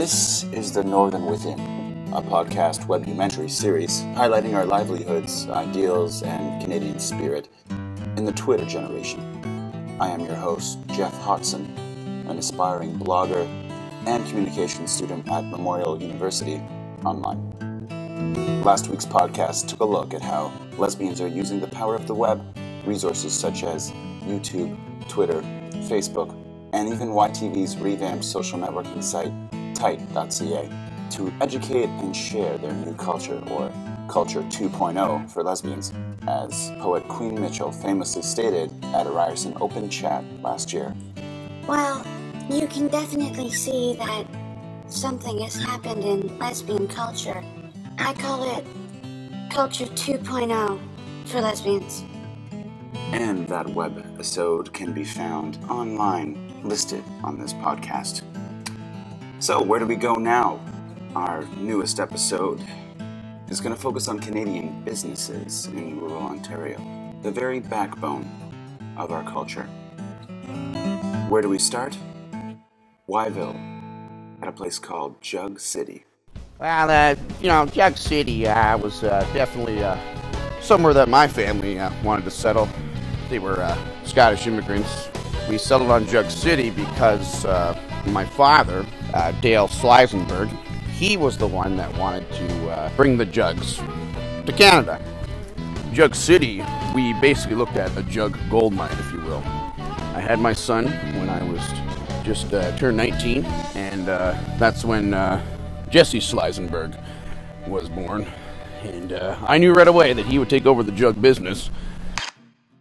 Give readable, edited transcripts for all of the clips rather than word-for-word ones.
This is The Northern Within, a podcast Webumentary series highlighting our livelihoods, ideals, and Canadian spirit in the Twitter generation. I am your host, Jeff Hodson, an aspiring blogger and communications student at Memorial University Online. Last week's podcast took a look at how lesbians are using the power of the web, resources such as YouTube, Twitter, Facebook, and even YTV's revamped social networking site, tight.ca, to educate and share their new culture, or Culture 2.0 for lesbians, as poet Queen Mitchell famously stated at a Ryerson Open Chat last year. Well, you can definitely see that something has happened in lesbian culture. I call it Culture 2.0 for lesbians. And that web episode can be found online, listed on this podcast. So where do we go now? Our newest episode is going to focus on Canadian businesses in rural Ontario, the very backbone of our culture. Where do we start? Wyville, at a place called Jug City. Well, Jug City was definitely somewhere that my family wanted to settle. They were Scottish immigrants. We settled on Jug City because my father, Dale Sleiyzenburghs, he was the one that wanted to bring the jugs to Canada. Jug City, we basically looked at a jug gold mine, if you will. I had my son when I was just turned 19, and that's when Jesse Sleiyzenburghs was born. And I knew right away that he would take over the jug business.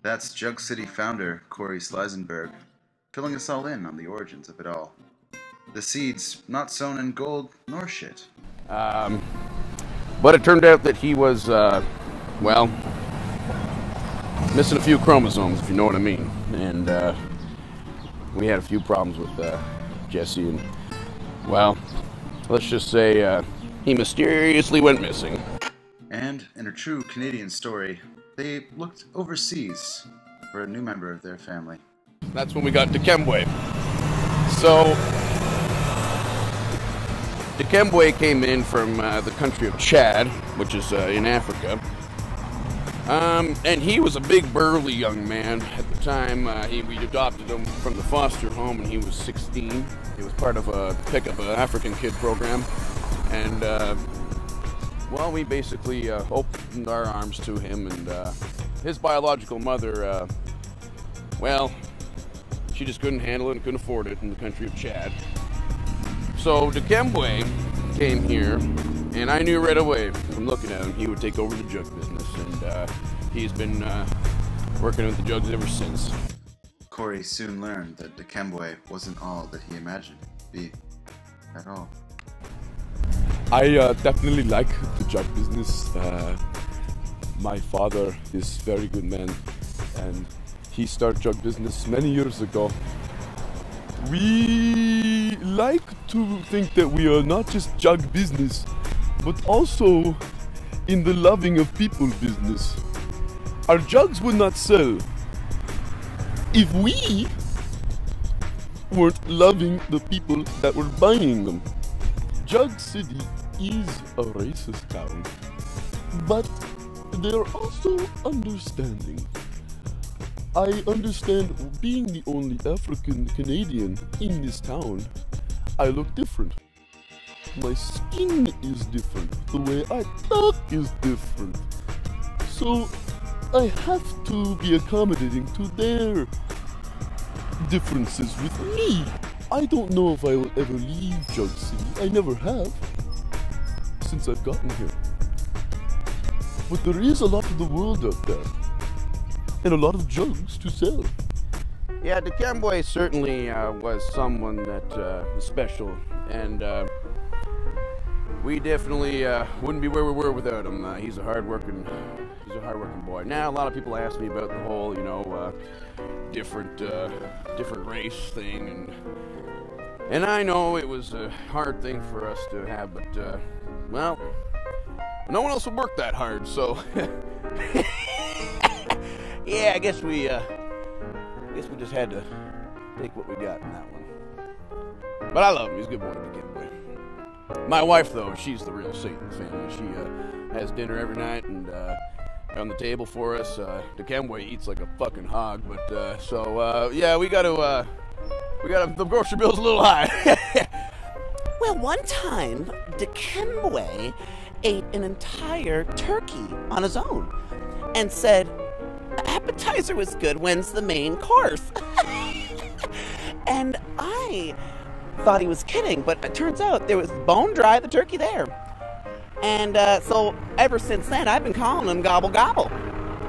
That's Jug City founder Corey Sleiyzenburghs, filling us all in on the origins of it all. The seeds not sown in gold nor shit. But it turned out that he was, missing a few chromosomes, if you know what I mean. And we had a few problems with Jesse, and, let's just say he mysteriously went missing. And in a true Canadian story, they looked overseas for a new member of their family. That's when we got Dikembwe. So, Dikembwe came in from the country of Chad, which is in Africa. And he was a big, burly young man. At the time, we adopted him from the foster home when he was 16. He was part of a Pick Up an African Kid program. And, we basically opened our arms to him, and his biological mother, she just couldn't handle it and couldn't afford it in the country of Chad. So Dikembwe came here, and I knew right away from looking at him he would take over the jug business, and he's been working with the jugs ever since. Corey soon learned that Dikembwe wasn't all that he imagined it to be at all. I definitely like the jug business. My father is a very good man, and he started jug business many years ago. We like to think that we are not just jug business, but also in the loving of people business. Our jugs would not sell if we weren't loving the people that were buying them. Jug City is a racist town, but they're also understanding. I understand being the only African Canadian in this town, I look different. My skin is different. The way I talk is different. So I have to be accommodating to their differences with me. I don't know if I will ever leave Jug City. I never have, since I've gotten here. But there is a lot of the world out there, and a lot of jugs to sell. Yeah, Dikembwe certainly was someone that was special, and we definitely wouldn't be where we were without him. He's a hard-working boy. Now, a lot of people ask me about the whole, different race thing, and I know it was a hard thing for us to have, but no one else would work that hard, so yeah, I guess we just had to take what we got in that one. But I love him. He's a good boy to begin with. My wife, though, she's the real saint in the family. She has dinner every night and on the table for us. Dikembwe eats like a fucking hog, but yeah, we gotta the grocery bill's a little high. Well, one time, Dikembwe ate an entire turkey on his own and said, appetizer was good, when's the main course? And I thought he was kidding, but it turns out there was bone dry the turkey there. And so ever since then, I've been calling him Gobble Gobble.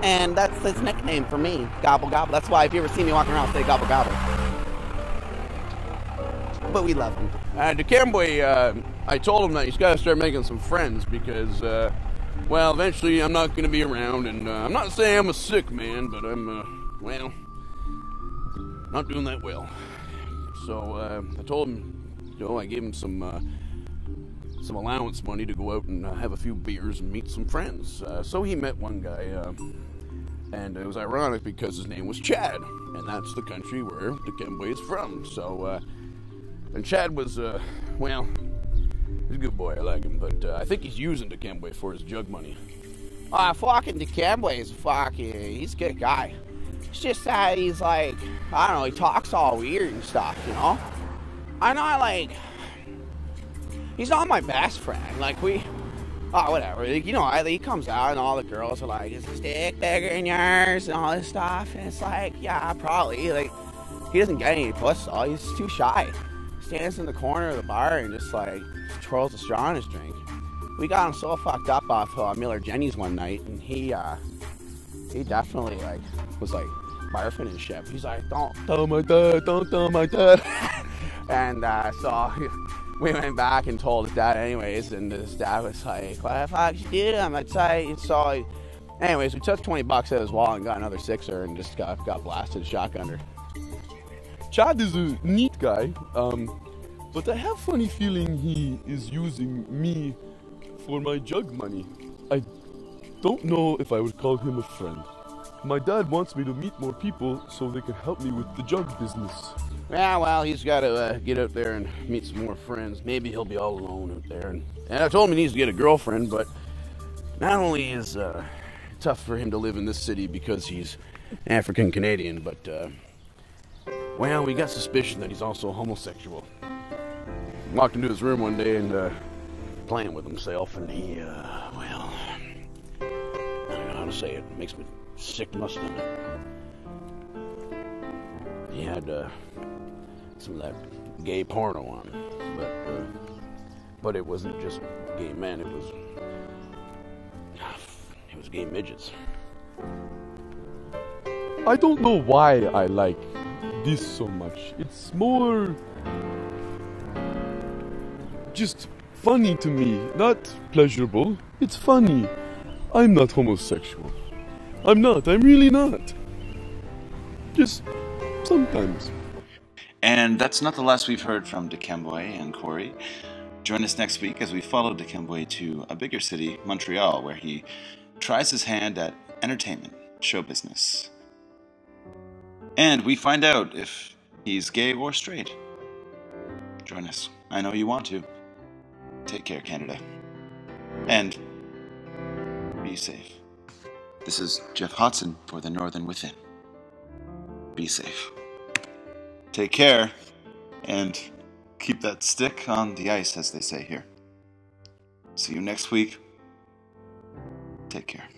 And that's his nickname for me, Gobble Gobble. That's why if you ever see me walking around, say Gobble Gobble. But we love him. Dikembwe, I told him that he's got to start making some friends because, well, eventually I'm not going to be around, and I'm not saying I'm a sick man, but I'm, well, not doing that well. So I told him, you know, I gave him some allowance money to go out and have a few beers and meet some friends. So he met one guy, and it was ironic because his name was Chad, and that's the country where Dikembwe is from. So, and Chad was, well, he's a good boy, I like him, but I think he's using Dikembwe for his jug money. Fucking Dikembwe is he's a good guy. It's just that he's like, I don't know, he talks all weird and stuff, you know? I'm not like, he's not my best friend. Like, whatever. Like, you know, he comes out and all the girls are like, is the stick bigger than yours? And all this stuff. And it's like, yeah, probably. Like, he doesn't get any puss, though. He's too shy. Stands in the corner of the bar and just, like, twirls a straw in his drink. We got him so fucked up off Miller Jenny's one night, and he definitely, like, was, like, barfing and shit. He's like, don't tell my dad. And so we went back and told his dad anyways, and his dad was like, what the fuck you did? I'm like, so anyways, we took $20 out of his wallet and got another sixer and just got blasted shotgunner. Chad is a neat guy, but I have a funny feeling he is using me for my jug money. I don't know if I would call him a friend. My dad wants me to meet more people so they can help me with the jug business. Yeah, well, he's got to get out there and meet some more friends. Maybe he'll be all alone out there. And I told him he needs to get a girlfriend, but not only is it tough for him to live in this city because he's African-Canadian, but, well, we got suspicion that he's also homosexual. Walked into his room one day and playing with himself, and he, well, I don't know how to say it. It makes me sick to my stomach. He had some of that gay porno on, but it wasn't just gay men. It was gay midgets. I don't know why I like this so much. It's more just funny to me, not pleasurable. It's funny. I'm not homosexual. I'm really not. Just sometimes. And that's not the last we've heard from Dikembwe and Corey. Join us next week as we follow Dikembwe to a bigger city, Montreal, where he tries his hand at entertainment, show business. And we find out if he's gay or straight. Join us. I know you want to. Take care, Canada. And be safe. This is Jeff Hodson for the Northern Within. Be safe. Take care, and keep that stick on the ice, as they say here. See you next week. Take care.